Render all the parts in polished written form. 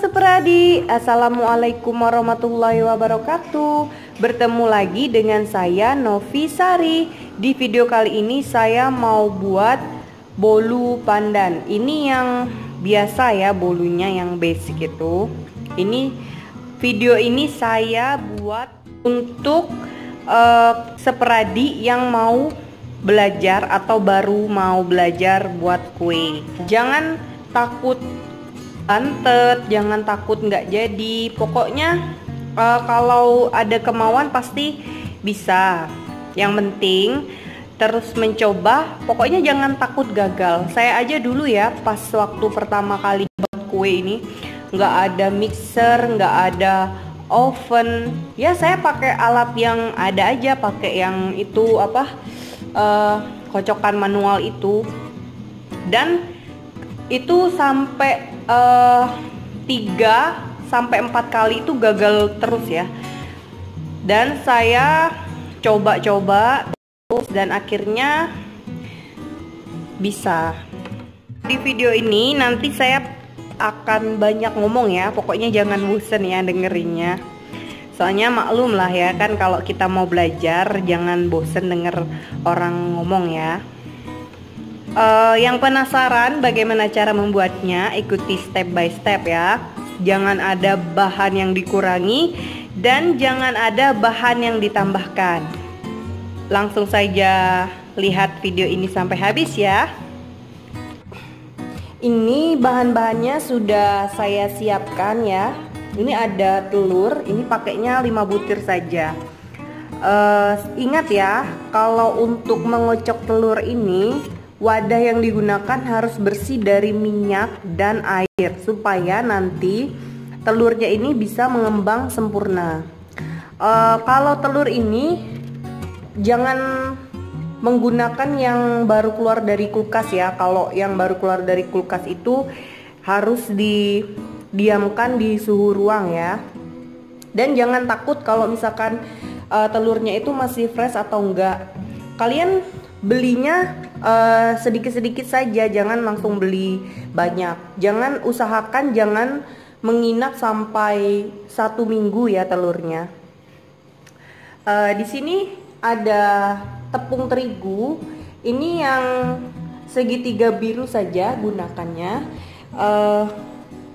Sepradi, Assalamualaikum warahmatullahi wabarakatuh. Bertemu lagi dengan saya Novi Sari. Di video kali ini saya mau buat bolu pandan. Ini yang biasa ya, bolunya yang basic itu. Video ini saya buat untuk Sepradi yang mau belajar atau baru mau belajar buat kue. Jangan takut antet, jangan takut nggak jadi. Pokoknya kalau ada kemauan pasti bisa. Yang penting terus mencoba. Pokoknya jangan takut gagal. Saya aja dulu ya, pas waktu pertama kali buat kue ini nggak ada mixer, nggak ada oven. Ya saya pakai alat yang ada aja, pakai yang itu kocokan manual itu. Dan itu sampai 3-4 kali itu gagal terus ya. Dan saya coba-coba terus dan akhirnya bisa. Di video ini nanti saya akan banyak ngomong ya, pokoknya jangan bosen ya dengerinnya. Soalnya maklum lah ya kan, kalau kita mau belajar jangan bosen denger orang ngomong ya. Yang penasaran bagaimana cara membuatnya, ikuti step by step ya. Jangan ada bahan yang dikurangi dan jangan ada bahan yang ditambahkan. Langsung saja lihat video ini sampai habis ya. Ini bahan-bahannya sudah saya siapkan ya. Ini ada telur, ini pakainya 5 butir saja. Ingat ya, kalau untuk mengocok telur ini, wadah yang digunakan harus bersih dari minyak dan air supaya nanti telurnya ini bisa mengembang sempurna. Kalau telur ini jangan menggunakan yang baru keluar dari kulkas ya. Kalau yang baru keluar dari kulkas itu harus didiamkan di suhu ruang ya. Dan jangan takut kalau misalkan telurnya itu masih fresh atau enggak. Kalian belinya sedikit-sedikit saja, jangan langsung beli banyak. Usahakan jangan menginap sampai 1 minggu ya telurnya. Di sini ada tepung terigu. Ini yang segitiga biru saja gunakannya,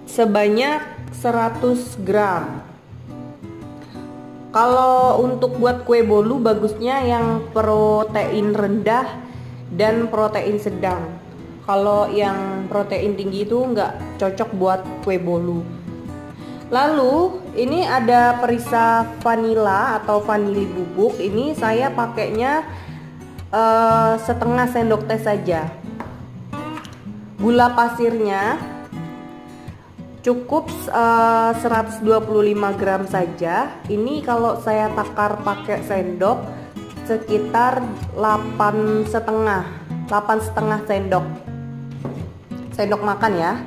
sebanyak 100 gram. Kalau untuk buat kue bolu bagusnya yang protein rendah dan protein sedang. Kalau yang protein tinggi itu nggak cocok buat kue bolu. Lalu ini ada perisa vanila atau vanili bubuk. Ini saya pakainya setengah sendok teh saja. Gula pasirnya cukup 125 gram saja. Ini kalau saya takar pakai sendok sekitar 8,5 sendok makan ya.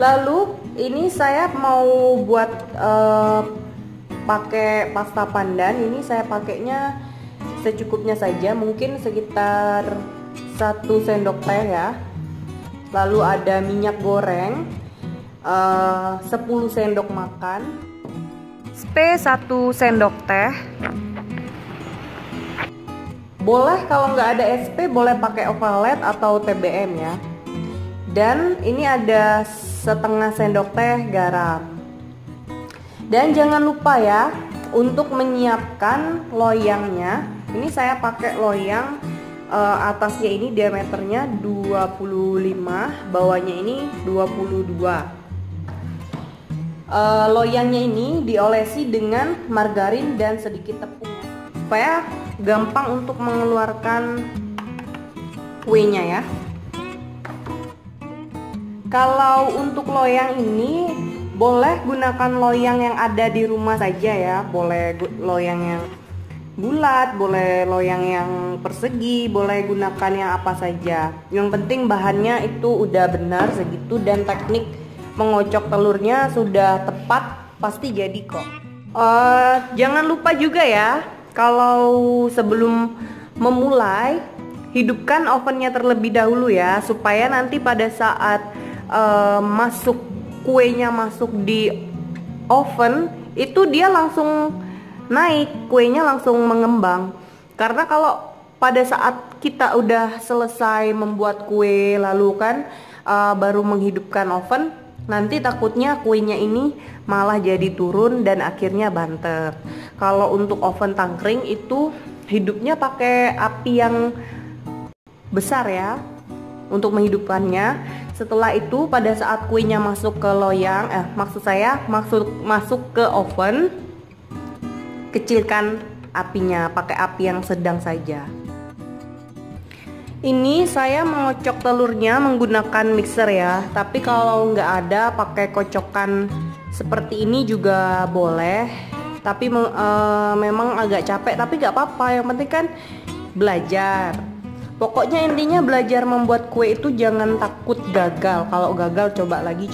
Lalu ini saya mau buat pakai pasta pandan. Ini saya pakainya secukupnya saja, mungkin sekitar 1 sendok teh ya. Lalu ada minyak goreng 10 sendok makan, SP 1 sendok teh. Boleh kalau nggak ada SP boleh pakai ovalet atau TBM ya. Dan ini ada setengah sendok teh garam. Dan jangan lupa ya untuk menyiapkan loyangnya. Ini saya pakai loyang, atasnya ini diameternya 25, bawahnya ini 22. Loyangnya ini diolesi dengan margarin dan sedikit tepung supaya gampang untuk mengeluarkan kuenya ya. Kalau untuk loyang ini boleh gunakan loyang yang ada di rumah saja ya. Boleh loyang yang bulat, boleh loyang yang persegi, boleh gunakan yang apa saja. Yang penting bahannya itu udah benar segitu dan teknik mengocok telurnya sudah tepat, pasti jadi kok. Jangan lupa juga ya, kalau sebelum memulai hidupkan ovennya terlebih dahulu ya, supaya nanti pada saat masuk kuenya masuk di oven, itu dia langsung naik, kuenya langsung mengembang. Karena kalau pada saat kita udah selesai membuat kue lalu kan baru menghidupkan oven, nanti takutnya kuenya ini malah jadi turun dan akhirnya bantet. Kalau untuk oven tangkring itu hidupnya pakai api yang besar ya untuk menghidupkannya. Setelah itu pada saat kuenya masuk ke loyang, masuk ke oven, kecilkan apinya, pakai api yang sedang saja. Ini saya mengocok telurnya menggunakan mixer ya, tapi kalau nggak ada pakai kocokan seperti ini juga boleh. Tapi memang agak capek, tapi nggak apa-apa, yang penting kan belajar. Pokoknya intinya belajar membuat kue itu jangan takut gagal. Kalau gagal coba lagi.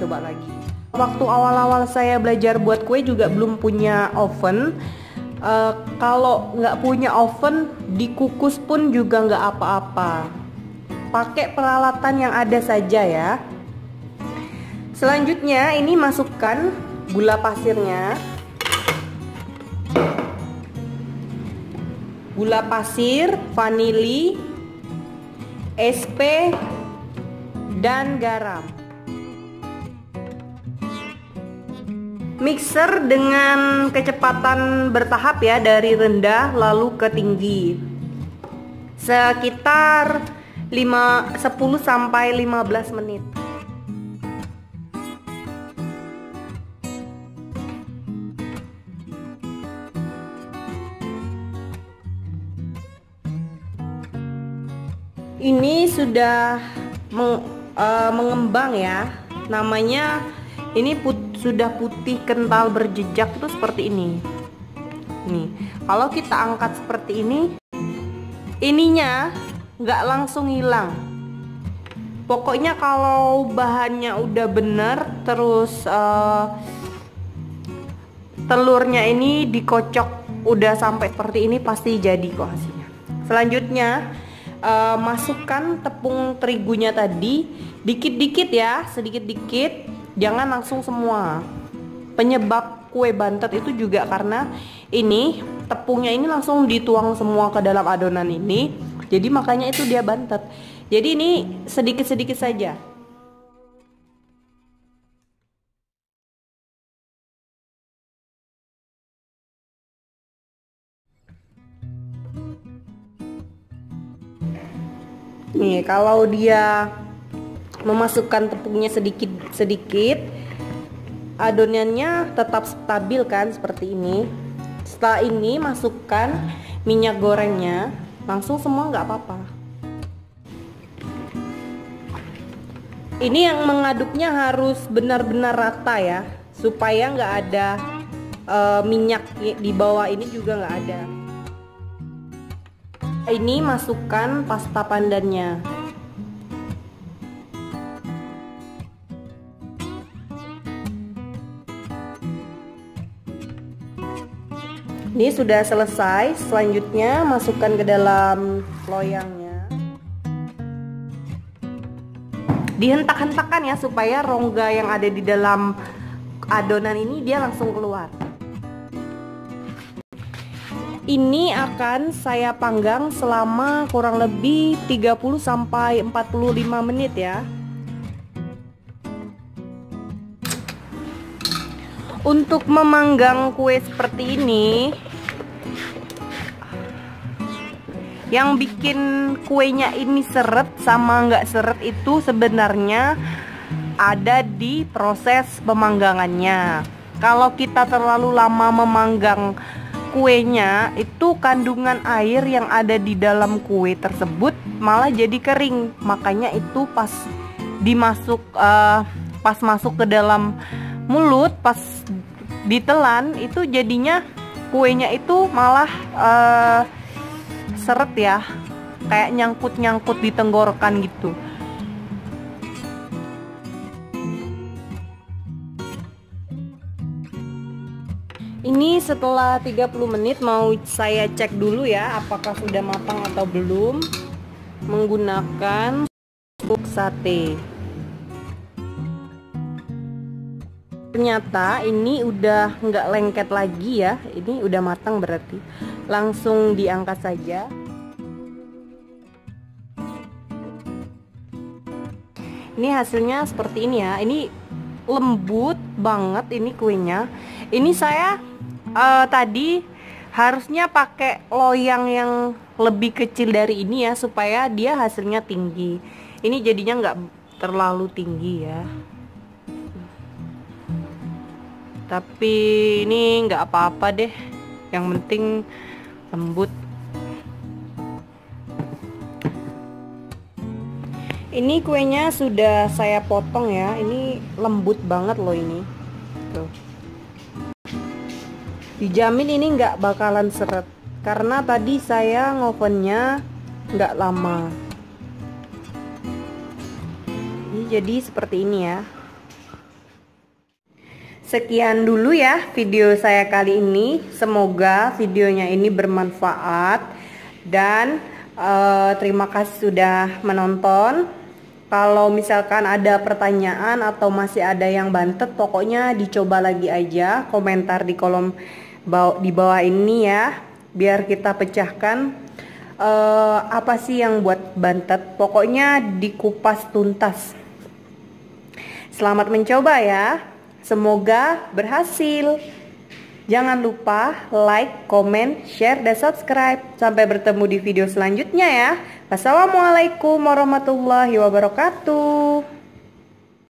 Waktu awal-awal saya belajar buat kue juga belum punya oven. Kalau nggak punya oven, dikukus pun juga nggak apa-apa. Pakai peralatan yang ada saja ya. Selanjutnya ini masukkan gula pasirnya. Gula pasir, vanili, SP, dan garam. Mixer dengan kecepatan bertahap ya, dari rendah lalu ke tinggi. Sekitar 10 sampai 15 menit. Ini sudah mengembang ya. Namanya ini sudah putih kental berjejak tuh seperti ini. Nih, kalau kita angkat seperti ini, ininya nggak langsung hilang. Pokoknya kalau bahannya udah bener, terus telurnya ini dikocok udah sampai seperti ini, pasti jadi kok hasilnya. Selanjutnya masukkan tepung terigunya tadi, dikit-dikit ya, sedikit-dikit. Jangan langsung semua. Penyebab kue bantet itu juga karena ini tepungnya ini langsung dituang semua ke dalam adonan ini. Jadi makanya itu dia bantet. Jadi ini sedikit-sedikit saja. Nih, kalau dia memasukkan tepungnya sedikit-sedikit, adonannya tetap stabil kan seperti ini. Setelah ini masukkan minyak gorengnya, langsung semua nggak apa-apa. Ini yang mengaduknya harus benar-benar rata ya, supaya nggak ada minyak di bawah ini juga nggak ada. Ini masukkan pasta pandannya. Ini sudah selesai. Selanjutnya masukkan ke dalam loyangnya. Dihentak-hentakan ya, supaya rongga yang ada di dalam adonan ini dia langsung keluar. Ini akan saya panggang selama kurang lebih 30 sampai 45 menit ya. Untuk memanggang kue seperti ini, yang bikin kuenya ini seret sama nggak seret itu sebenarnya ada di proses pemanggangannya. Kalau kita terlalu lama memanggang kuenya, itu kandungan air yang ada di dalam kue tersebut malah jadi kering. Makanya itu pas masuk ke dalam mulut, pas ditelan itu jadinya kuenya itu malah seret ya, kayak nyangkut-nyangkut di tenggorokan gitu. Ini setelah 30 menit mau saya cek dulu ya, apakah sudah matang atau belum, menggunakan tepung sate. Ternyata ini udah nggak lengket lagi ya. Ini udah matang berarti. Langsung diangkat saja. Ini hasilnya seperti ini ya. Ini lembut banget ini kuenya. Ini saya tadi harusnya pakai loyang yang lebih kecil dari ini ya, supaya dia hasilnya tinggi. Ini jadinya nggak terlalu tinggi ya. Tapi ini nggak apa-apa deh. Yang penting lembut. Ini kuenya sudah saya potong ya. Ini lembut banget loh ini. Tuh. Dijamin ini nggak bakalan seret. Karena tadi saya ngovennya nggak lama. Ini jadi seperti ini ya. Sekian dulu ya video saya kali ini. Semoga videonya ini bermanfaat. Dan terima kasih sudah menonton. Kalau misalkan ada pertanyaan atau masih ada yang bantet, pokoknya dicoba lagi aja. Komentar di kolom di bawah ini ya, biar kita pecahkan apa sih yang buat bantet. Pokoknya dikupas tuntas. Selamat mencoba ya. Semoga berhasil. Jangan lupa like, comment, share, dan subscribe. Sampai bertemu di video selanjutnya ya. Wassalamualaikum warahmatullahi wabarakatuh.